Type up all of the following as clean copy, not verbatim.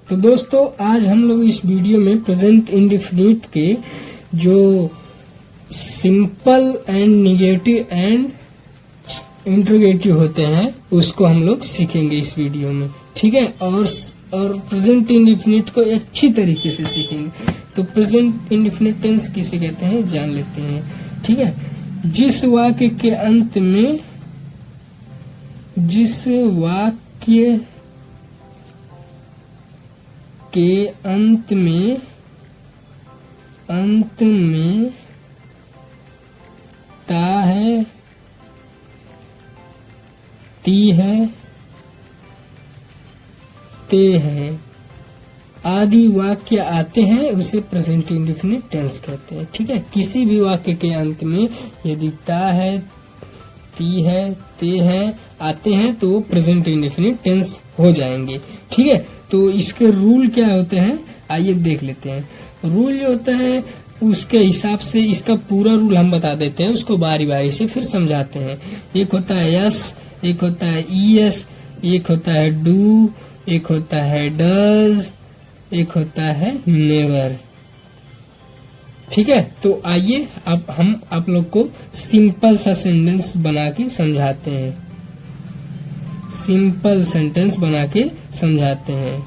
तो दोस्तों आज हम लोग इस वीडियो में प्रेजेंट इंडेफिनिट के जो simple and negative and interrogative होते हैं उसको हम लोग सीखेंगे इस वीडियो में, ठीक है। और प्रेजेंट इंडेफिनिट को अच्छी तरीके से सीखेंगे। तो प्रेजेंट इंडेफिनिट टेंस किसे कहते हैं जान लेते हैं, ठीक है। जिस वाक्य के अंत में ता है, ती है, ते है आदि वाक्य आते हैं उसे प्रेजेंट इंडेफिनिट टेंस कहते हैं, ठीक है। किसी भी वाक्य के अंत में यदि ता है, ती है, ते है आते हैं तो वो प्रेजेंट इंडेफिनिट टेंस हो जाएंगे, ठीक है। तो इसके रूल क्या होते हैं आइए देख लेते हैं। रूल जो होता है उसके हिसाब से इसका पूरा रूल हम बता देते हैं, उसको बारी बारी से फिर समझाते हैं। एक होता है यस, एक होता है ईएस, एक होता है डू, एक होता है डज, एक होता है नेवर, ठीक है। तो आइए अब हम आप लोग को सिंपल सा सेंटेंस बना के समझाते हैं। सिंपल सेंटेंस बना के समझाते हैं।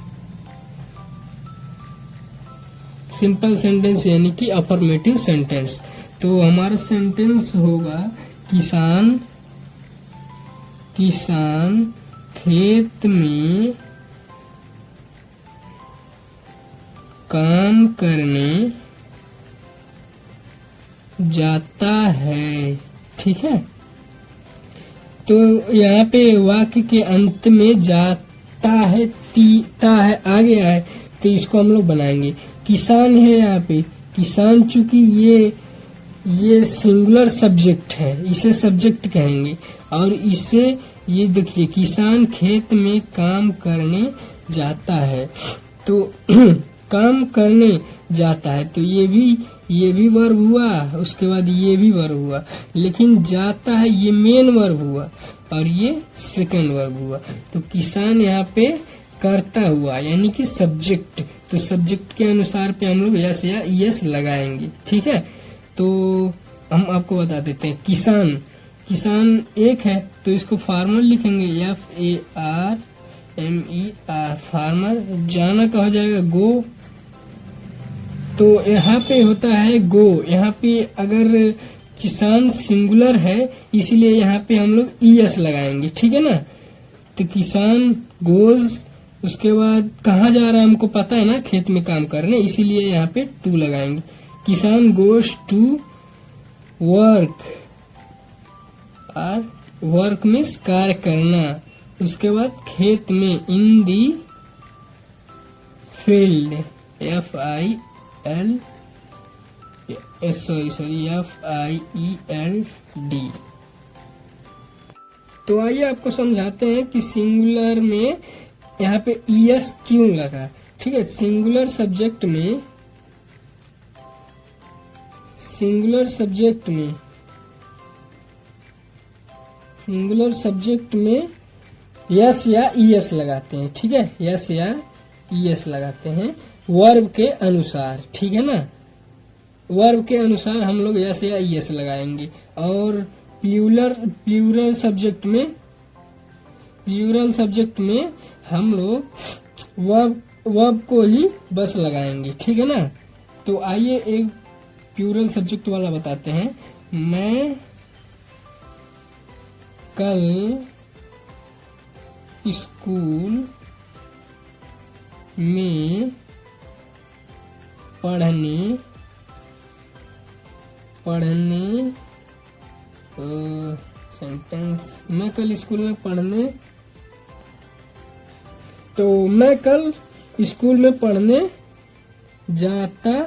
सिंपल सेंटेंस यानी कि अफर्मेटिव सेंटेंस। तो हमारा सेंटेंस होगा किसान खेत में काम करने जाता है, ठीक है। तो यहाँ पे वाक्य के अंत में जाता है, तीता है आ गया है, तो इसको हम लोग बनाएंगे। किसान है यहाँ पे, किसान चूंकि ये सिंगुलर सब्जेक्ट है, इसे सब्जेक्ट कहेंगे। और इसे ये देखिए किसान खेत में काम करने जाता है, तो काम करने जाता है तो ये भी वर्ब हुआ, उसके बाद ये भी वर्ब हुआ, लेकिन जाता है ये मेन वर्ब हुआ और ये सेकंड वर्ब हुआ। तो किसान यहाँ पे करता हुआ यानी कि सब्जेक्ट, तो सब्जेक्ट के अनुसार पे हम लोग यस या यस लगाएंगे, ठीक है। तो हम आपको बता देते हैं किसान एक है तो इसको फार्मर लिखेंगे, FARMER, फार्मर। जाना कहा जाएगा गो, तो यहाँ पे होता है गो। यहाँ पे अगर किसान सिंगुलर है इसलिए यहाँ पे हम लोग ईएस लगाएंगे, ठीक है ना। तो किसान गोज, उसके बाद कहाँ जा रहा है हमको पता है ना, खेत में काम करने, इसीलिए यहाँ पे टू लगाएंगे। किसान गोज टू वर्क, और वर्क मीन्स कार्य करना। उसके बाद खेत में इन दी फील्ड, FIELD। तो आइए आपको समझाते हैं कि सिंगुलर में यहाँ पे ईएस क्यों लगा, ठीक है। सिंगुलर सब्जेक्ट में यस या ईएस लगाते हैं, ठीक है। यस या ईएस लगाते हैं वर्ब के अनुसार, ठीक है ना। वर्ब के अनुसार हम लोग यस या ईएस लगाएंगे। और प्लूरल सब्जेक्ट में हम लोग वर्ब को ही बस लगाएंगे, ठीक है ना। तो आइए एक प्लूरल सब्जेक्ट वाला बताते हैं। मैं कल स्कूल में पढ़ने सेंटेंस, मैं कल स्कूल में पढ़ने, तो मैं कल स्कूल में पढ़ने जाता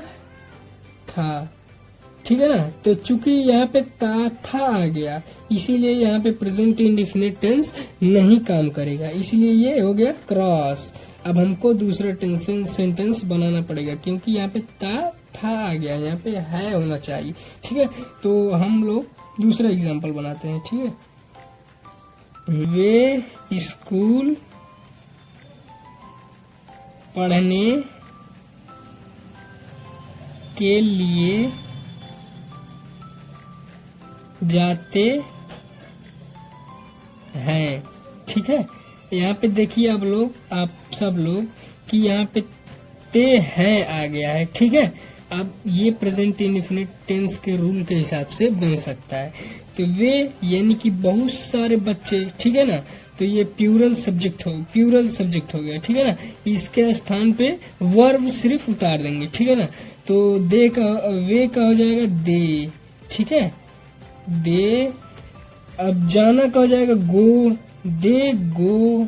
था, ठीक है ना। तो चूंकि यहाँ पे था आ गया इसीलिए यहाँ पे प्रेजेंट इंडेफिनिट टेंस नहीं काम करेगा, इसलिए ये हो गया क्रॉस। अब हमको दूसरा सेंटेंस बनाना पड़ेगा क्योंकि यहाँ पे था आ गया, यहाँ पे है होना चाहिए, ठीक है। तो हम लोग दूसरा एग्जांपल बनाते हैं, ठीक है। वे स्कूल पढ़ने के लिए जाते हैं। ठीक है, यहाँ पे देखिए आप सब लोग कि यहाँ पे ते है आ गया है। ठीक है, अब ये प्रेजेंट इंडेफिनिट टेंस के रूल के हिसाब से बन सकता है। तो वे यानी कि बहुत सारे बच्चे, ठीक है ना, तो ये प्लूरल सब्जेक्ट हो गया। ठीक है ना, इसके स्थान पे वर्ब सिर्फ उतार देंगे। ठीक है ना, तो वे का हो जाएगा दे। ठीक है, दे। अब जाना का हो जाएगा गो, दे गो।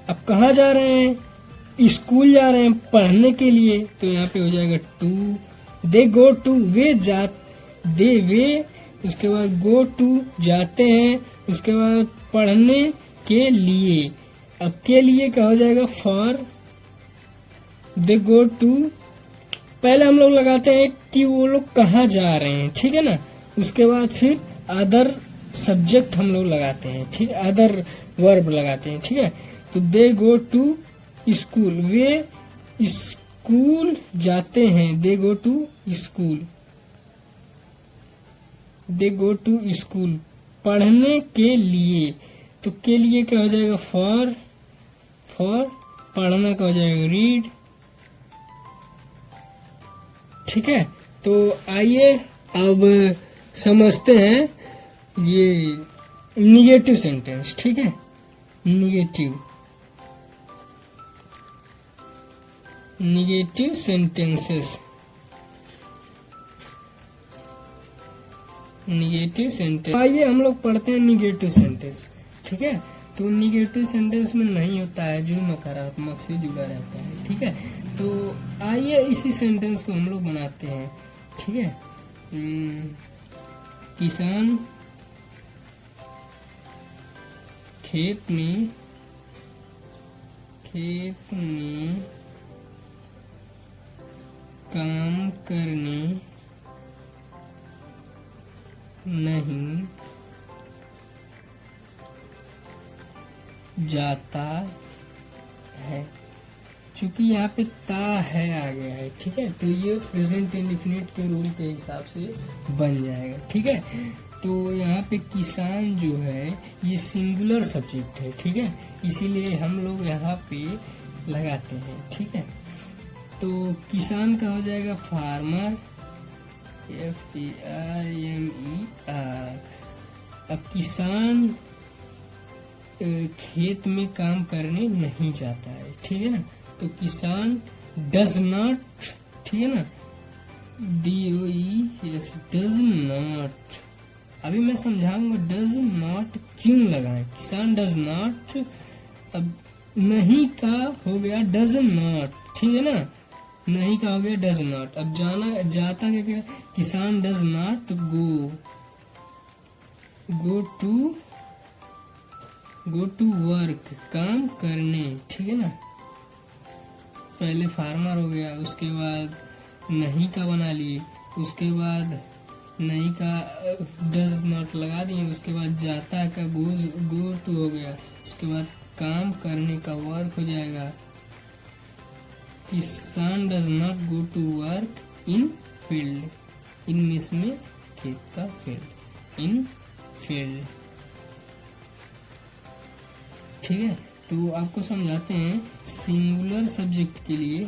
अब कहाँ जा रहे हैं? स्कूल जा रहे हैं पढ़ने के लिए, तो यहाँ पे हो जाएगा टू, दे गो टू। वे उसके बाद गो टू जाते हैं, उसके बाद पढ़ने के लिए। अब के लिए क्या हो जाएगा? फॉर। दे गो टू, पहले हम लोग लगाते हैं कि वो लोग कहाँ जा रहे हैं। ठीक है ना, उसके बाद फिर अदर सब्जेक्ट हम लोग लगाते हैं। ठीक है, अदर वर्ब लगाते हैं। ठीक है, तो दे गो टू स्कूल, वे स्कूल जाते हैं। They go to school, they go to school. पढ़ने के लिए, तो के लिए क्या हो जाएगा? फॉर। पढ़ना का हो जाएगा रीड। ठीक है, तो आइए अब समझते हैं ये निगेटिव सेंटेंस। ठीक है, निगेटिव सेंटेंसेस। आइए हम लोग पढ़ते हैं निगेटिव सेंटेंस। ठीक है, तो निगेटिव सेंटेंस में नहीं होता है जो नकारात्मक से जुड़ा रहता है। ठीक है, तो आइए इसी सेंटेंस को हम लोग बनाते हैं। ठीक है, किसान खेत में काम करने नहीं जाता है। क्योंकि यहाँ पे ता है आ गया है। ठीक है, तो ये प्रेजेंट इंडेफिनिट के रूल के हिसाब से बन जाएगा। ठीक है, तो यहाँ पे किसान जो है ये सिंगुलर सब्जेक्ट है। ठीक है, इसीलिए हम लोग यहाँ पे लगाते हैं। ठीक है, तो किसान का हो जाएगा फार्मर, FARMER। अब किसान खेत में काम करने नहीं जाता है। ठीक है ना, तो किसान डज नॉट। ठीक है ना, DOE डज नॉट। अभी मैं समझाऊंगा डज नॉट क्यों लगाएं। किसान डज नॉट, अब नहीं का हो गया डज नॉट। ठीक है ना, नहीं का हो गया डज नॉट। अब जाता क्या? किसान does not go to work, काम करने। ठीक है ना, पहले फार्मर हो गया, उसके बाद नहीं का बना लिए, उसके बाद नहीं का डज नॉट लगा दिए, उसके बाद जाता का गो टू हो गया, उसके बाद काम करने का वर्क हो जाएगा। किसान does not go to work in field, इन इसमें खेत का फील्ड, इन फील्ड। ठीक है, तो आपको समझाते हैं सिंगुलर सब्जेक्ट के लिए।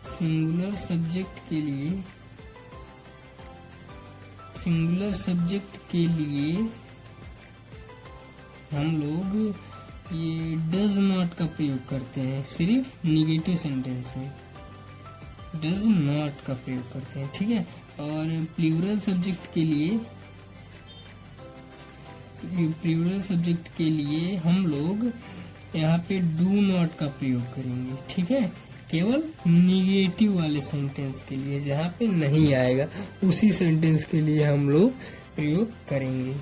सिंगुलर सब्जेक्ट के लिए हम लोग ये डज नॉट का प्रयोग करते हैं। सिर्फ निगेटिव सेंटेंस में डज नॉट का प्रयोग करते हैं। ठीक है, और प्लूरल सब्जेक्ट के लिए हम लोग यहाँ पे डू नॉट का प्रयोग करेंगे। ठीक है, केवल निगेटिव वाले सेंटेंस के लिए, जहाँ पे नहीं आएगा उसी सेंटेंस के लिए हम लोग प्रयोग करेंगे।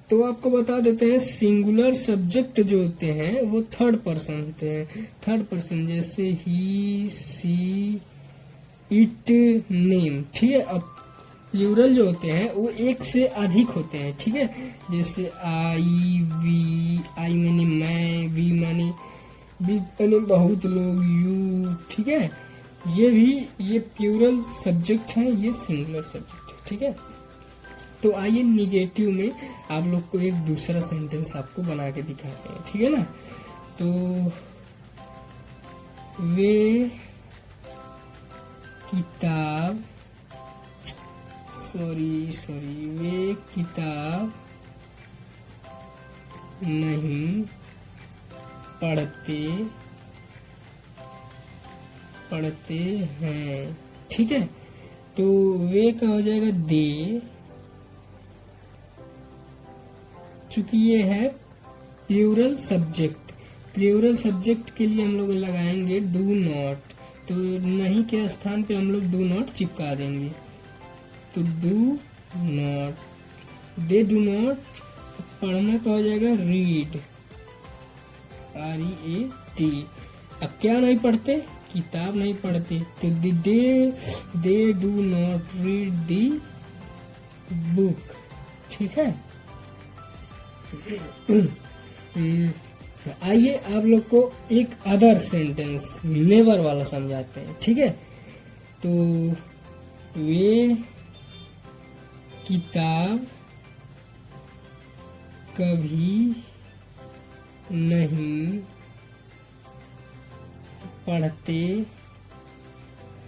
तो आपको बता देते हैं सिंगुलर सब्जेक्ट जो होते हैं वो थर्ड पर्सन होते हैं। थर्ड पर्सन जैसे ही, सी, इट, नेम। ठीक है, अब प्लूरल जो होते हैं वो एक से अधिक होते हैं, ठीक है। जैसे आई, वी, आई माने मैं, वी माने बहुत लोग, यू, ठीक है। ये प्लूरल सब्जेक्ट है, ये सिंगुलर सब्जेक्ट है, ठीक है। तो आइए निगेटिव में आप लोग को एक दूसरा सेंटेंस आपको बना के दिखाते हैं, ठीक है ना। तो वे किताब वे किताब नहीं पढ़ते हैं, ठीक है। तो वे का हो जाएगा दे, चूंकि ये है प्लूरल सब्जेक्ट। प्लूरल सब्जेक्ट के लिए हम लोग लगाएंगे डू नॉट, तो नहीं के स्थान पे हम लोग डू नॉट चिपका देंगे, तो do not. They do not, पढ़ने का हो जाएगा रीड, READ। अब क्या नहीं पढ़ते, किताब नहीं पढ़ते, तो they do not read the book, ठीक है। आइए आप लोग को एक अदर सेंटेंस नेवर वाला समझाते हैं, ठीक है। तो वे किताब कभी नहीं पढ़ते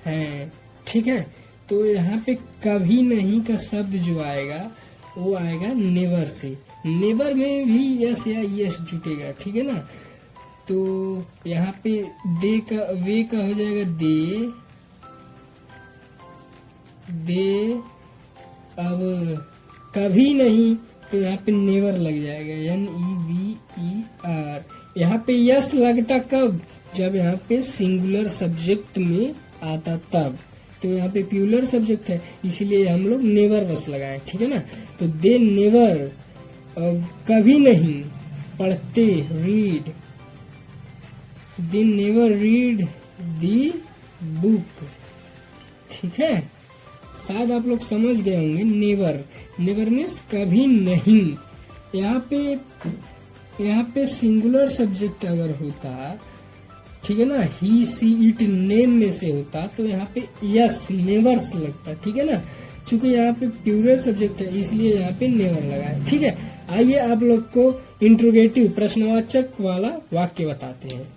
हैं, ठीक है। तो यहाँ पे कभी नहीं का शब्द जो आएगा वो आएगा नेवर से। नेवर में भी यस या यस जुटेगा, ठीक है ना। तो यहाँ पे वे का हो जाएगा दे। अब कभी नहीं, तो यहाँ पे नेवर लग जाएगा, NEVER। यहाँ पे यस लगता कब, जब यहाँ पे सिंगुलर सब्जेक्ट में आता तब। तो यहाँ पे प्लूरल सब्जेक्ट है, इसीलिए हम लोग नेवर बस लगाए, ठीक है ना। तो दे नेवर, कभी नहीं पढ़ते, read, they never read the book, ठीक है। शायद आप लोग समझ गए होंगे। नेवर मीन्स कभी नहीं। यहाँ पे सिंगुलर सब्जेक्ट अगर होता, ठीक है ना, ही, सी, इट नेम में से होता, तो यहाँ पे यस नेवर्स लगता, ठीक है ना। चूंकि यहाँ पे प्लूरल सब्जेक्ट है, इसलिए यहाँ पे नेवर लगा है, ठीक है। आइए आप लोग को इंट्रोगेटिव प्रश्नवाचक वाला वाक्य बताते हैं।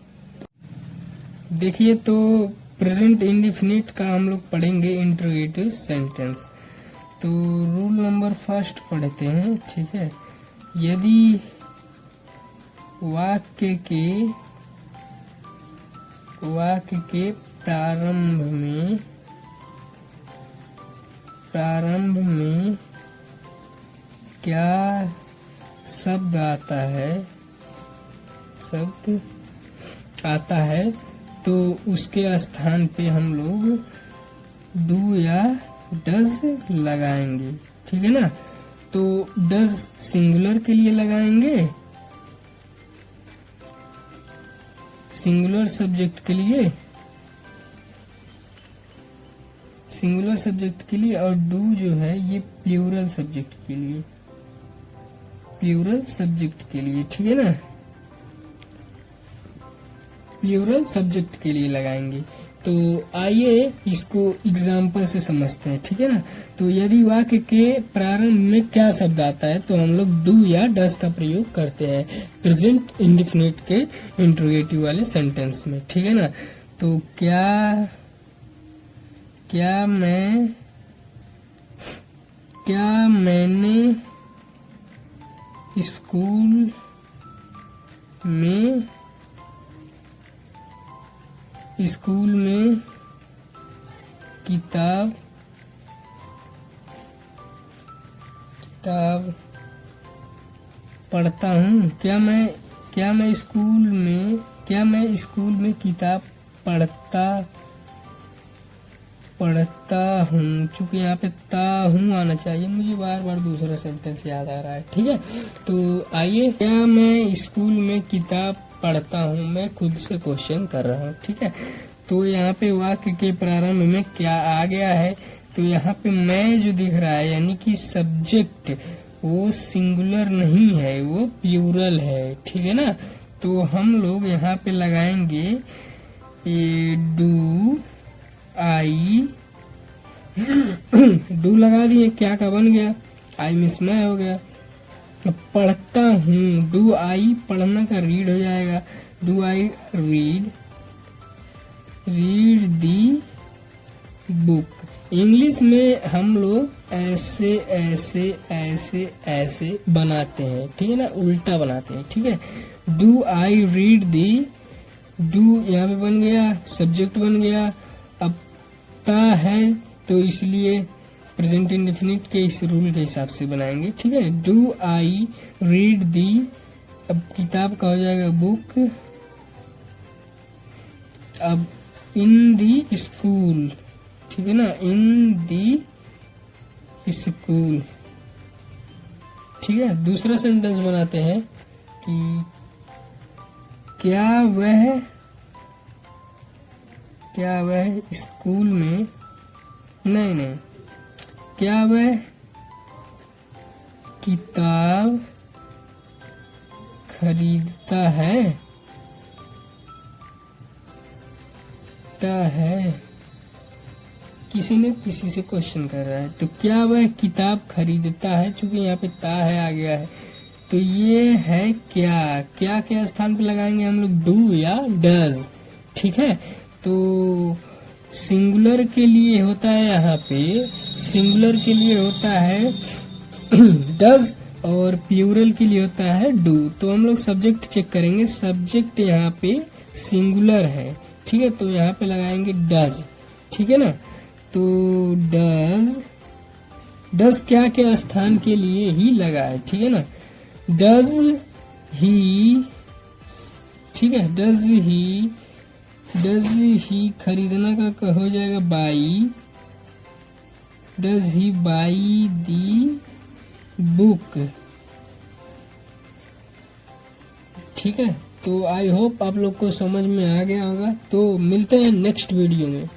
देखिए, तो प्रेजेंट इंडेफिनिट का हम लोग पढ़ेंगे इंट्रोगेटिव सेंटेंस। तो रूल नंबर फर्स्ट पढ़ते हैं, ठीक है। यदि वाक्य के प्रारंभ में क्या शब्द आता है, तो उसके स्थान पे हम लोग डू या डज लगाएंगे, ठीक है ना। तो डज सिंगुलर के लिए लगाएंगे, सिंगुलर सब्जेक्ट के लिए, और डू जो है ये प्लूरल सब्जेक्ट के लिए, ठीक है ना। प्लूरल सब्जेक्ट के लिए लगाएंगे। तो आइए इसको एग्जाम्पल से समझते हैं, ठीक है ना। तो यदि वाक्य के प्रारंभ में क्या शब्द आता है, तो हम लोग डू या डज का प्रयोग करते हैं प्रेजेंट इंडेफिनिट के इंट्रोगेटिव वाले सेंटेंस में, ठीक है ना। तो क्या मैंने स्कूल में किताब पढ़ता हूँ। क्या मैं स्कूल में किताब पढ़ता हूँ। चूंकि यहाँ पे ता हूँ आना चाहिए, मुझे बार बार दूसरा सेंटेंस याद आ रहा है, ठीक है। तो आइए, क्या मैं स्कूल में किताब पढ़ता हूँ, मैं खुद से क्वेश्चन कर रहा हूँ, ठीक है। तो यहाँ पे वाक्य के प्रारंभ में क्या आ गया है, तो यहाँ पे मैं जो दिख रहा है यानी कि सब्जेक्ट वो सिंगुलर नहीं है, वो प्लूरल है, ठीक है ना। तो हम लोग यहाँ पे लगाएंगे ये डू आई डू लगा दिए, क्या का बन गया, आई मिस मैं हो गया। पढ़ता हूँ, डू आई पढ़ना का रीड हो जाएगा, do I read the book. English में हम लोग ऐसे ऐसे ऐसे ऐसे बनाते हैं, ठीक है ना, उल्टा बनाते हैं, ठीक है। Do I read the, do यहाँ पे बन गया, सब्जेक्ट बन गया। अब ता है तो इसलिए प्रेजेंट इंडेफिनिट के इस रूल के हिसाब से बनाएंगे, ठीक है। डू आई रीड दी, अब किताब का हो जाएगा बुक। अब इन दी स्कूल, ठीक है ना, इन दी स्कूल, ठीक है। दूसरा सेंटेंस बनाते हैं कि क्या वह स्कूल में, नहीं, क्या वह किताब खरीदता है, किसी ने किसी से क्वेश्चन कर रहा है, तो क्या वह किताब खरीदता है, चूंकि यहाँ पे ता है आ गया है, तो ये है क्या के स्थान पे लगाएंगे हम लोग, डू या डज, ठीक है। तो सिंगुलर के लिए होता है, यहाँ पे सिंगुलर के लिए होता है डज और प्लूरल के लिए होता है डू। तो हम लोग सब्जेक्ट चेक करेंगे, सब्जेक्ट यहाँ पे सिंगुलर है, ठीक है, तो यहाँ पे लगाएंगे डज, ठीक है ना। तो डज क्या के स्थान के लिए ही लगा है, ठीक है ना। डज ही, ठीक है, डज ही खरीदना का हो जाएगा by, does he by the book, ठीक है। तो आई होप आप लोग को समझ में आ गया होगा। तो मिलते हैं नेक्स्ट वीडियो में।